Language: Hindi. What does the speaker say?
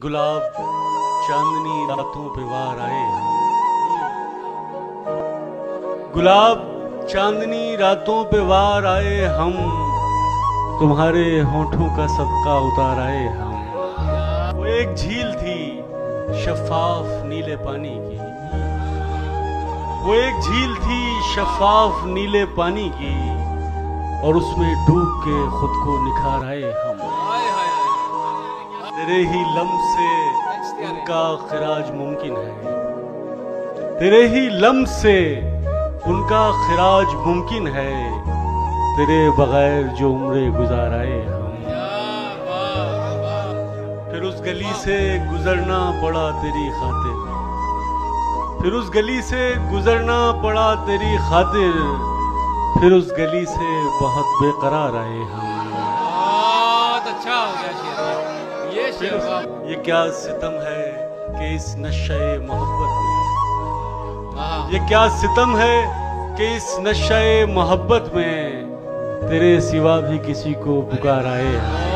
गुलाब चांदनी रातों पे वार आए गुलाब चांदनी रातों पे वार आए हम, तुम्हारे होठों का सदका उतार आए हम। वो एक झील थी शफाफ नीले पानी की, वो एक झील थी शफाफ नीले पानी की, और उसमें डूब के खुद को निखार आए हम। तेरे ही लम्ह से उनका खिराज मुमकिन है, तेरे ही लम्ह से उनका खिराज मुमकिन है, तेरे बगैर जो उम्रें गुजार आए हम। फिर उस गली से गुजरना पड़ा तेरी खातिर, फिर उस गली से गुजरना पड़ा तेरी खातिर, फिर उस गली से बहुत बेकरार आए हम। बहुत अच्छा हो गया शेर ये क्या सितम है कि इस नशे मोहब्बत में, ये क्या सितम है कि इस नशे मोहब्बत में तेरे सिवा भी किसी को पुकार आए हैं।